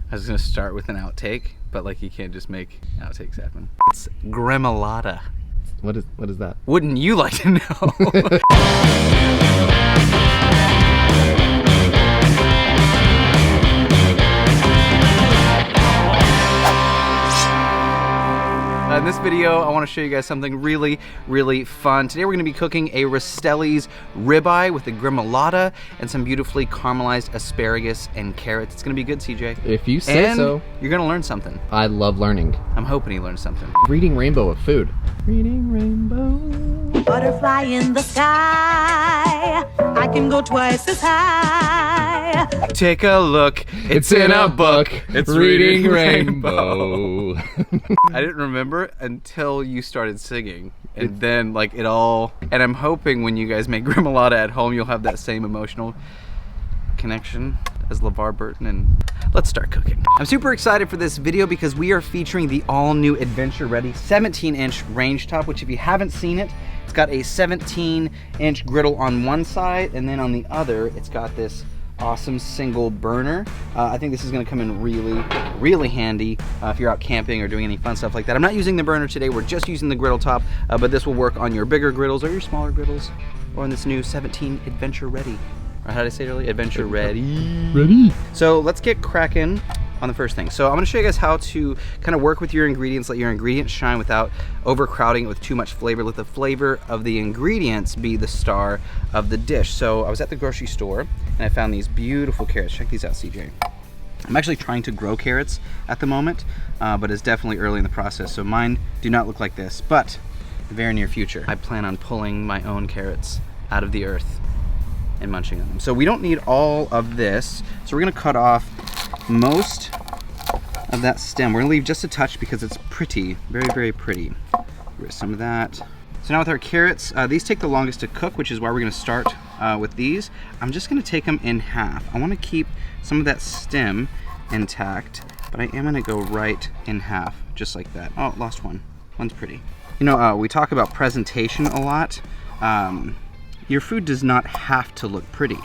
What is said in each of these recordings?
I was gonna start with an outtake, but like you can't just make outtakes happen. It's Gremolata. What is that? Wouldn't you like to know? In this video, I want to show you guys something really, really fun. Today we're going to be cooking a Rastelli's ribeye with the Gremolata and some beautifully caramelized asparagus and carrots. It's going to be good, CJ. If you say so. You're going to learn something. I love learning. I'm hoping you learn something. Reading rainbow of food. Reading rainbow. Butterfly in the sky, I can go twice as high. Take a look, it's in a book. It's Reading rainbow. I didn't remember until you started singing, and then like it all. And I'm hoping when you guys make Gremolata at home, you'll have that same emotional connection as LeVar Burton. And let's start cooking. I'm super excited for this video because we are featuring the all-new Adventure Ready 17-inch range top, which if you haven't seen it, it's got a 17-inch griddle on one side, and then on the other, it's got this awesome single burner. I think this is gonna come in really, really handy if you're out camping or doing any fun stuff like that. I'm not using the burner today, we're just using the griddle top, but this will work on your bigger griddles or your smaller griddles, or on this new 17 Adventure Ready. Or how did I say it earlier? Adventure Ready. Ready. So let's get cracking on the first thing. So I'm gonna show you guys how to kind of work with your ingredients, let your ingredients shine without overcrowding it with too much flavor. Let the flavor of the ingredients be the star of the dish. So I was at the grocery store and I found these beautiful carrots. Check these out, CJ. I'm actually trying to grow carrots at the moment, but it's definitely early in the process. So mine do not look like this, but in the very near future, I plan on pulling my own carrots out of the earth and munching on them. So we don't need all of this. So we're gonna cut off most of that stem. We're gonna leave just a touch because it's pretty, very, very pretty. Get rid of some of that. So now with our carrots, these take the longest to cook, which is why we're gonna start with these. I'm just gonna take them in half. I wanna keep some of that stem intact, but I am gonna go right in half, just like that. Oh, lost one. One's pretty. You know, we talk about presentation a lot. Your food does not have to look pretty,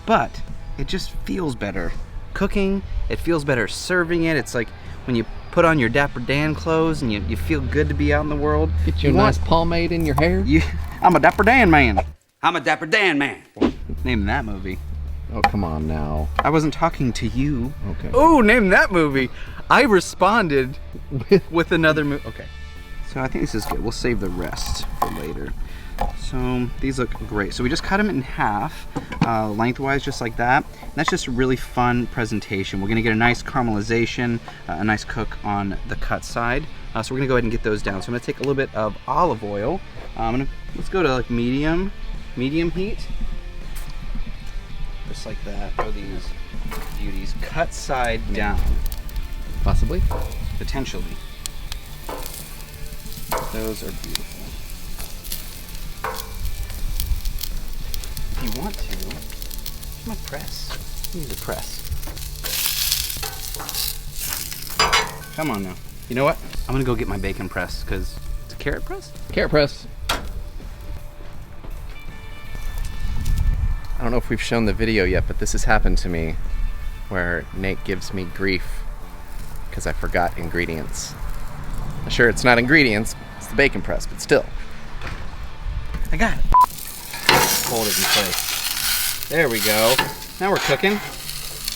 but it just feels better cooking. It feels better serving it. It's like when you put on your Dapper Dan clothes and you feel good to be out in the world. Get you a nice pomade in your hair. I'm a Dapper Dan man. I'm a Dapper Dan man. Name that movie. Oh, come on now. I wasn't talking to you. Okay. Oh, name that movie. I responded with another movie. Okay. So I think this is good. We'll save the rest for later. So these look great. So we just cut them in half, lengthwise, just like that. And that's just a really fun presentation. We're gonna get a nice caramelization, a nice cook on the cut side. So we're gonna go ahead and get those down. So I'm gonna take a little bit of olive oil. Let's go to like medium heat. Just like that. Throw these beauties. Cut side down. Possibly. Potentially. Those are beautiful. If you want to, I'm gonna press. Use a press. Come on now. You know what? I'm gonna go get my bacon press because it's a carrot press? Carrot press. I don't know if we've shown the video yet, but this has happened to me where Nate gives me grief because I forgot ingredients. Sure, it's not ingredients, it's the bacon press, but still. I got it. Hold it in place. There we go. Now we're cooking.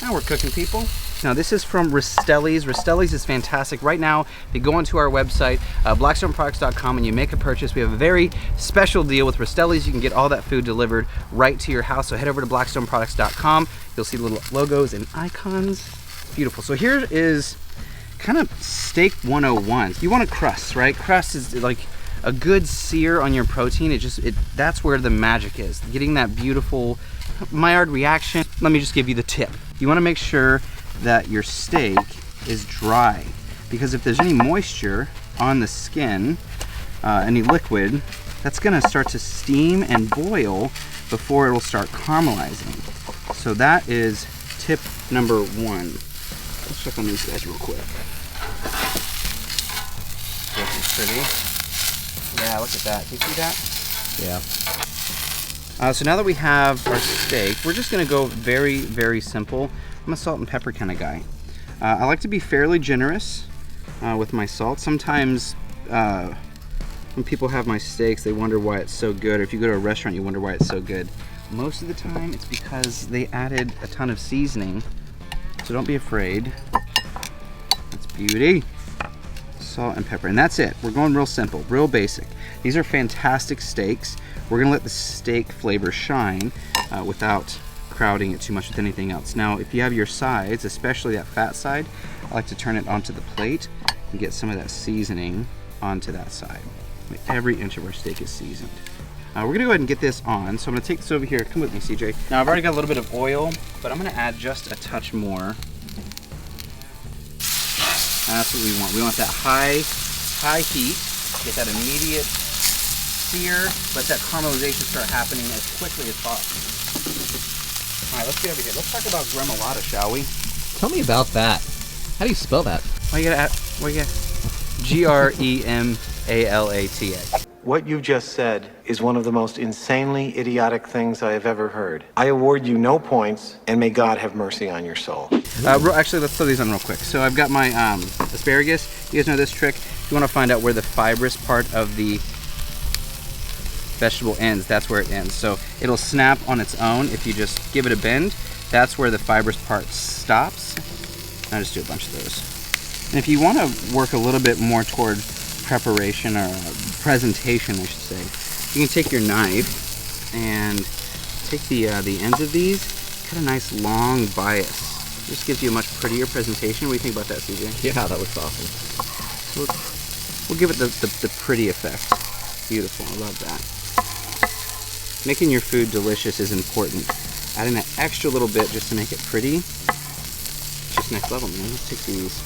Now we're cooking, people. Now this is from Rastelli's. Rastelli's is fantastic. Right now, if you go onto our website, blackstoneproducts.com, and you make a purchase, we have a very special deal with Rastelli's. You can get all that food delivered right to your house. So head over to blackstoneproducts.com. You'll see the little logos and icons. Beautiful. So here is kind of steak 101. You want a crust, right? Crust is like a good sear on your protein. That's where the magic is. Getting that beautiful Maillard reaction. Let me just give you the tip. You want to make sure that your steak is dry, because if there's any moisture on the skin, any liquid, that's gonna start to steam and boil before it'll start caramelizing. So that is tip number one. Let's check on these guys real quick. Looking pretty. Yeah, look at that. Can you see that? Yeah. So now that we have our steak, we're just gonna go very, very simple. I'm a salt and pepper kind of guy. I like to be fairly generous with my salt. Sometimes when people have my steaks, they wonder why it's so good. Or if you go to a restaurant, you wonder why it's so good. Most of the time, it's because they added a ton of seasoning. So don't be afraid. That's beauty. Salt and pepper, and that's it. We're going real simple, real basic. These are fantastic steaks. We're gonna let the steak flavor shine without crowding it too much with anything else. Now, if you have your sides, especially that fat side, I like to turn it onto the plate and get some of that seasoning onto that side. Every inch of our steak is seasoned. We're gonna go ahead and get this on. So I'm gonna take this over here. Come with me, CJ. Now, I've already got a little bit of oil, but I'm gonna add just a touch more. That's what we want. We want that high heat. Get that immediate sear. Let that caramelization start happening as quickly as possible. All right, let's get over here. Let's talk about Gremolata, shall we? Tell me about that. How do you spell that? What you gotta? G-R-E-M-A-L-A-T-A. What you just said is one of the most insanely idiotic things I have ever heard. I award you no points, and may God have mercy on your soul. Actually, let's throw these on real quick. So I've got my asparagus. You guys know this trick. If you want to find out where the fibrous part of the vegetable ends, that's where it ends. So it'll snap on its own if you just give it a bend. That's where the fibrous part stops. I'll just do a bunch of those. And if you want to work a little bit more toward preparation or presentation, I should say, you can take your knife and take the ends of these, cut a nice long bias. Just gives you a much prettier presentation. What do you think about that, CJ? Yeah, that looks awesome. So we'll give it the pretty effect. Beautiful, I love that. Making your food delicious is important. Adding that extra little bit just to make it pretty, just next level, man. Let's take these.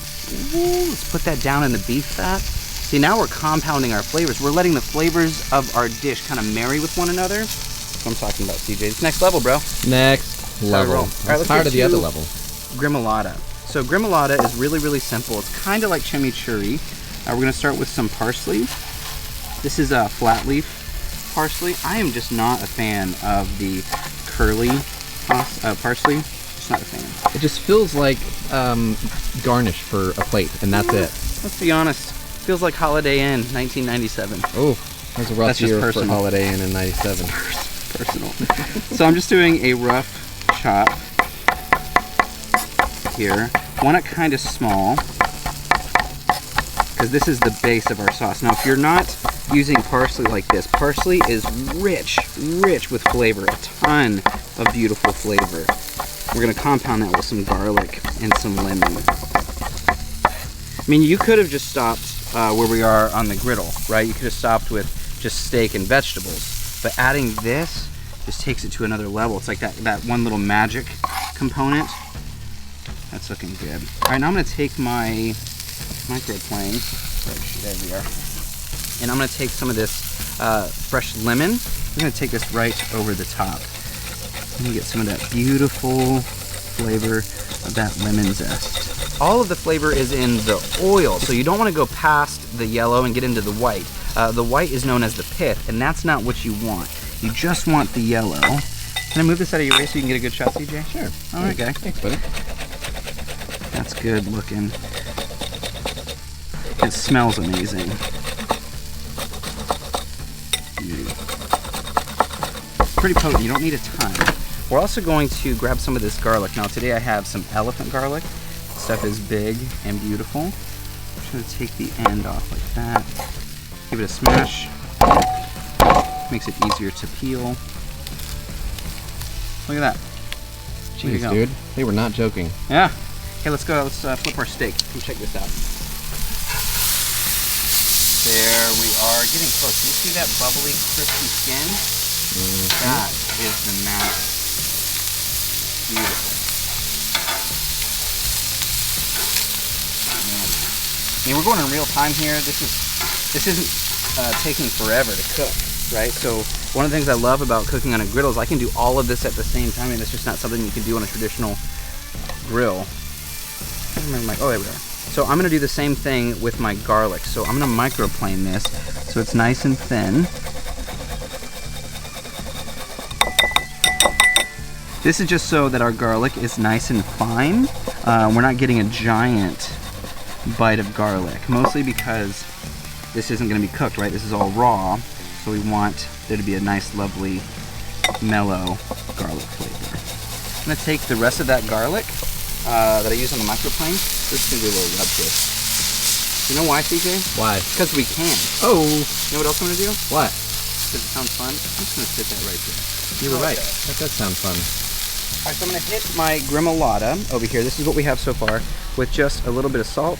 Ooh, let's put that down in the beef fat. See, now we're compounding our flavors. We're letting the flavors of our dish kind of marry with one another. That's what I'm talking about, CJ. It's next level, bro. Next level. All right, let's tired get of the to other level. Gremolata. So Gremolata is really, really simple. It's kind of like chimichurri. We're going to start with some parsley. This is a flat leaf parsley. I am just not a fan of the curly parsley. Just not a fan. It just feels like garnish for a plate, and that's it. Let's be honest. Feels like Holiday Inn, 1997. Oh, that was a rough That's just year personal. for Holiday Inn in '97. Personal. So I'm just doing a rough chop here. Want it kind of small because this is the base of our sauce. Now, if you're not using parsley like this, parsley is rich with flavor, a ton of beautiful flavor. We're gonna compound that with some garlic and some lemon. I mean, you could have just stopped where we are on the griddle, right? You could have stopped with just steak and vegetables, but adding this just takes it to another level. It's like that one little magic component. That's looking good. All right, now I'm gonna take my microplane. There we are. And I'm gonna take some of this fresh lemon. I'm gonna take this right over the top. I'm gonna get some of that beautiful flavor of that lemon zest. All of the flavor is in the oil, so you don't want to go past the yellow and get into the white. The white is known as the pith, and that's not what you want. You just want the yellow. Can I move this out of your way so you can get a good shot, CJ? Sure. All right, guy. Thanks, buddy. That's good looking. It smells amazing. Pretty potent. You don't need a ton. We're also going to grab some of this garlic. Now today I have some elephant garlic. This stuff is big and beautiful. I'm just going to take the end off like that. Give it a smash. Makes it easier to peel. Look at that. Here you Jeez, go. dude. They were not joking. Yeah. Okay, let's go. Let's flip our steak. Come check this out. There we are. Getting close. You see that bubbly, crispy skin? That is the magic. Beautiful. Man. I mean, we're going in real time here. This isn't taking forever to cook, right? So one of the things I love about cooking on a griddle is I can do all of this at the same time, and it's just not something you can do on a traditional grill. I don't remember oh, there we are. So I'm gonna do the same thing with my garlic. So I'm gonna microplane this so it's nice and thin. This is just so that our garlic is nice and fine. We're not getting a giant bite of garlic, mostly because this isn't going to be cooked, right? This is all raw, so we want there to be a nice, lovely, mellow garlic flavor. I'm going to take the rest of that garlic that I use on the microplane. This is going to do a little rub twist. You know why, CJ? Why? Because we can. Oh! You know what else I'm going to do? What? Because it sounds fun. I'm just going to sit that right there. You were right. That does sound fun. All right, so I'm going to hit my Gremolata over here. This is what we have so far, with just a little bit of salt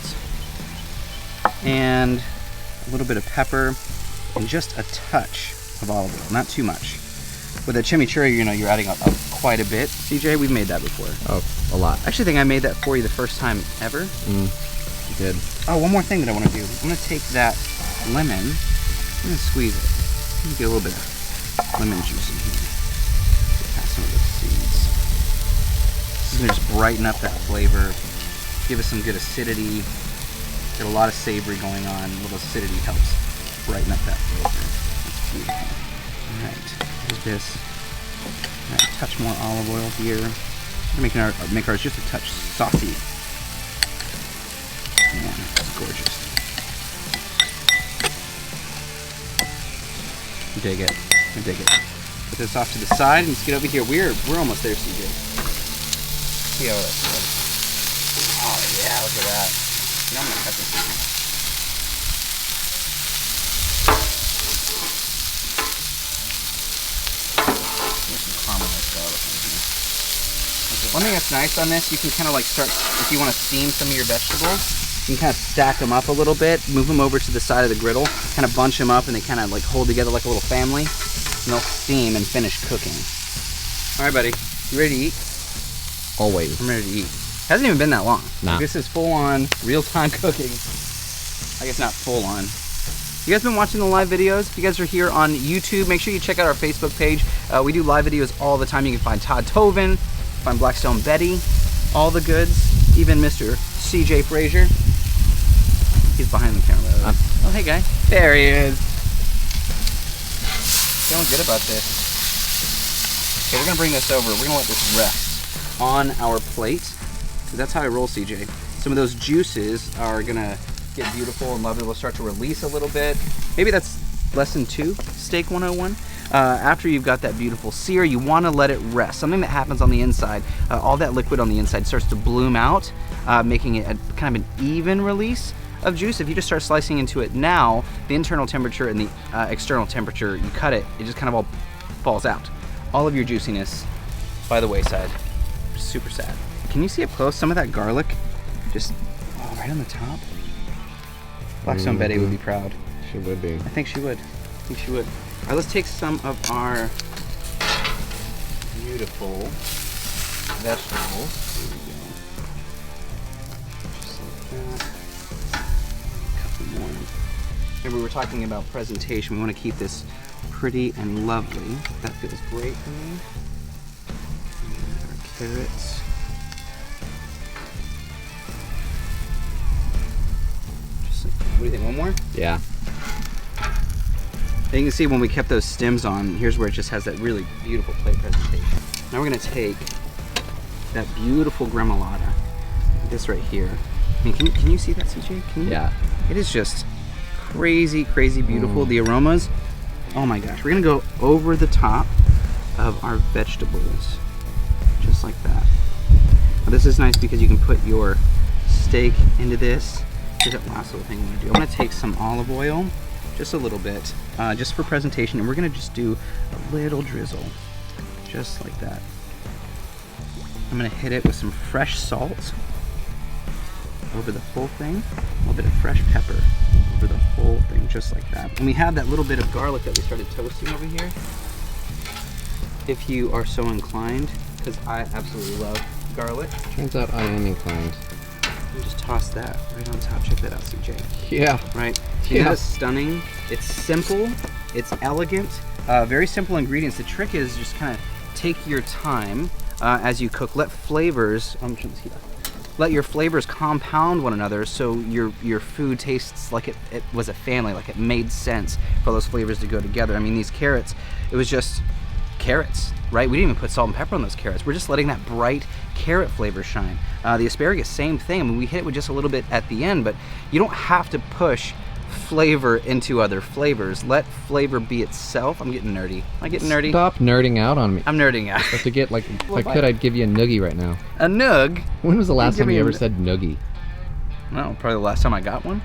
and a little bit of pepper and just a touch of olive oil, not too much. With a chimichurri, you know, you're adding up quite a bit. CJ, we've made that before. Oh, a lot. I actually think I made that for you the first time ever. You did. Oh, one more thing that I want to do. I'm going to take that lemon, I'm going to squeeze it. I'm going to get a little bit of lemon juice in here. Pass some of those seeds. This is going to just brighten up that flavor, give us some good acidity, get a lot of savory going on. A little acidity helps brighten up that flavor. That's beautiful. All right, here's this. All right, a touch more olive oil here. We're making make ours just a touch saucy. Man, that's gorgeous. I dig it. I dig it. Put this off to the side and let's get over here. We're almost there, CJ. See how that's good. Oh yeah, look at that. Now I'm gonna cut this in here. There's some caramelized garlic in here. One thing that's nice on this, you can kind of like start, if you want to steam some of your vegetables, you can kind of stack them up a little bit, move them over to the side of the griddle, kind of bunch them up, and they kind of like hold together like a little family, and they'll steam and finish cooking. All right, buddy, you ready to eat? Always. I'm ready to eat. Hasn't even been that long. Nah. Like, this is full-on, real-time cooking. I guess not full-on. You guys been watching the live videos? If you guys are here on YouTube, make sure you check out our Facebook page. We do live videos all the time. You can find Todd Tovin, find Blackstone Betty, all the goods, even Mr. CJ Frazier. He's behind the camera. Oh, hey, guy. There he is. Feeling good about this. Okay, we're gonna bring this over. We're gonna let this rest on our plate. That's how I roll, CJ. Some of those juices are gonna get beautiful and lovely. They'll start to release a little bit. Maybe that's lesson 2, Steak 101. After you've got that beautiful sear, you want to let it rest. Something that happens on the inside, all that liquid on the inside starts to bloom out, making it a kind of an even release of juice. If you just start slicing into it now, the internal temperature and the external temperature, you cut it, it just kind of all falls out. All of your juiciness by the wayside. Super sad. Can you see up close some of that garlic? Just right on the top. Blackstone Betty would be proud. She would be. I think she would. I think she would. All right, let's take some of our beautiful vegetables. Here we go. Just like that. A couple more. Remember, we were talking about presentation. We want to keep this pretty and lovely. That feels great for me. And our carrots. What do you think, one more? Yeah. And you can see when we kept those stems on, here's where it just has that really beautiful plate presentation. Now we're gonna take that beautiful Gremolata, this right here. I mean, can you see that, CJ? Can you? Yeah. It is just crazy, crazy beautiful. The aromas, oh my gosh. We're gonna go over the top of our vegetables, just like that. Now this is nice because you can put your steak into this. Here's that last little thing I'm gonna do. I'm gonna take some olive oil, just a little bit, just for presentation, and we're gonna just do a little drizzle, just like that. I'm gonna hit it with some fresh salt over the whole thing, a little bit of fresh pepper over the whole thing, just like that. And we have that little bit of garlic that we started toasting over here, if you are so inclined, because I absolutely love garlic. Turns out I am inclined. And just toss that right on top. Check that out, CJ. Yeah. Right? Yeah. That is stunning. It's simple. It's elegant. Very simple ingredients. The trick is just kind of take your time as you cook. Let flavors. Let your flavors compound one another, so your food tastes like it was a family, like it made sense for those flavors to go together. I mean, these carrots, it was just carrots, right? We didn't even put salt and pepper on those carrots. We're just letting that bright carrot flavor shine. The asparagus, same thing. I mean, we hit it with just a little bit at the end, but you don't have to push flavor into other flavors. Let flavor be itself. I'm getting nerdy. Am I getting nerdy? Stop nerding out on me. I'm nerding out. If to get like, if I could, I'd give you a noogie right now. A nug? When was the last Give time me you a ever n- said noogie? No, probably the last time I got one.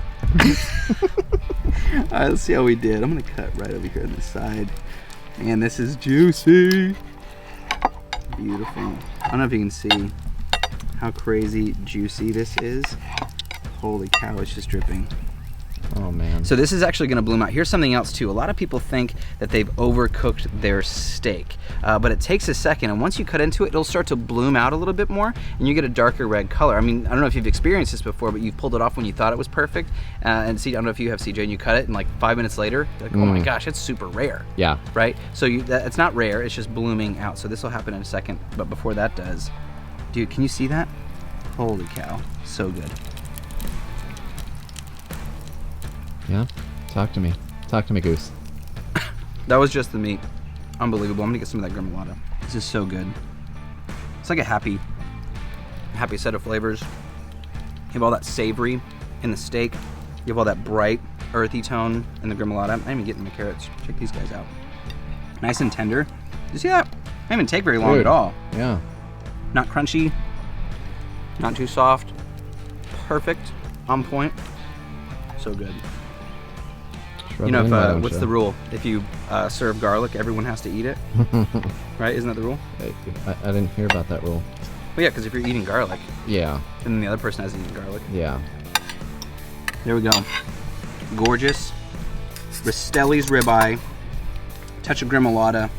All right, let's see how we did. I'm gonna cut right over here on the side. Man, this is juicy. Beautiful. I don't know if you can see how crazy juicy this is. Holy cow, it's just dripping. Oh man. So this is actually going to bloom out. Here's something else too. A lot of people think that they've overcooked their steak, but it takes a second, and once you cut into it, it'll start to bloom out a little bit more, and you get a darker red color. I mean, I don't know if you've experienced this before, but you pulled it off when you thought it was perfect, and see, I don't know if you have, CJ, and you cut it, and like 5 minutes later, you're like, oh my gosh, it's super rare. Yeah. Right? So it's not rare, it's just blooming out. So this will happen in a second, but before that does, dude, can you see that? Holy cow, so good. Yeah? Talk to me. Talk to me, Goose. That was just the meat. Unbelievable. I'm gonna get some of that Gremolata. This is so good. It's like a happy set of flavors. You have all that savory in the steak. You have all that bright, earthy tone in the Gremolata. I'm even getting the carrots. Check these guys out. Nice and tender. You see that? They didn't take very long Dude. at all. Yeah. Not crunchy. Not too soft. Perfect. On point. So good. You know, what's the rule? If you serve garlic, everyone has to eat it. Right? Isn't that the rule? I didn't hear about that rule. Well, yeah, because if you're eating garlic, Yeah. and then the other person hasn't eaten garlic. Yeah. There we go. Gorgeous. Rastelli's ribeye. Touch of Gremolata.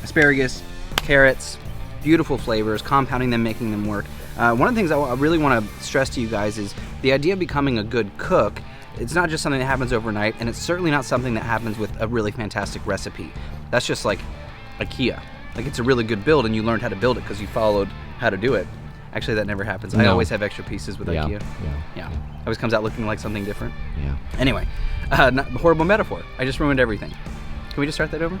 Asparagus. Carrots. Beautiful flavors. Compounding them, making them work. One of the things I really want to stress to you guys is the idea of becoming a good cook. It's not just something that happens overnight, and it's certainly not something that happens with a really fantastic recipe. That's just like IKEA. Like, it's a really good build, and you learned how to build it because you followed how to do it. Actually, that never happens. I No. always have extra pieces with IKEA. Yeah. Always comes out looking like something different. Yeah. Anyway, horrible metaphor. I just ruined everything. Can we just start that over?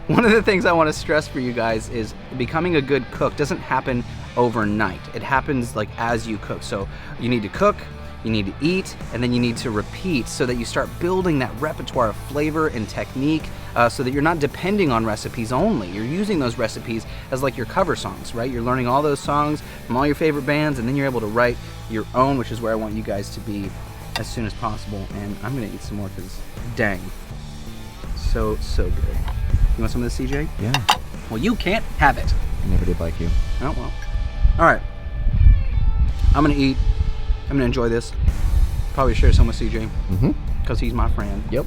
One of the things I want to stress for you guys is becoming a good cook doesn't happen overnight. It happens like as you cook. So you need to cook, you need to eat, and then you need to repeat so that you start building that repertoire of flavor and technique so that you're not depending on recipes only. You're using those recipes as like your cover songs, right? You're learning all those songs from all your favorite bands, and then you're able to write your own, which is where I want you guys to be as soon as possible. And I'm gonna eat some more because dang, so good. You want some of this, CJ? Yeah. Well, you can't have it. I never did like you. Oh well. All right. I'm gonna eat. I'm gonna enjoy this. Probably share some with CJ because he's my friend. Yep.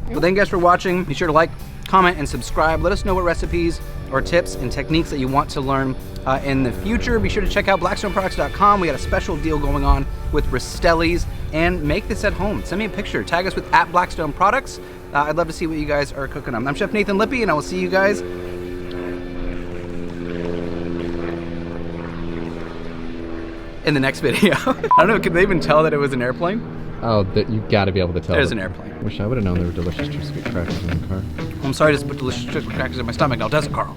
Well, thank you guys for watching. Be sure to like, comment, and subscribe. Let us know what recipes or tips and techniques that you want to learn in the future. Be sure to check out blackstoneproducts.com. We got a special deal going on with Rastelli's, and make this at home. Send me a picture. Tag us with @BlackstoneProducts. I'd love to see what you guys are cooking on. I'm Chef Nathan Lippy, and I will see you guys in the next video. I don't know, could they even tell that it was an airplane? Oh, that you got to be able to tell. There's that- an airplane. Wish I would have known there were delicious biscuit crackers in the car. I'm sorry to put delicious crackers in my stomach now, doesn't Carl?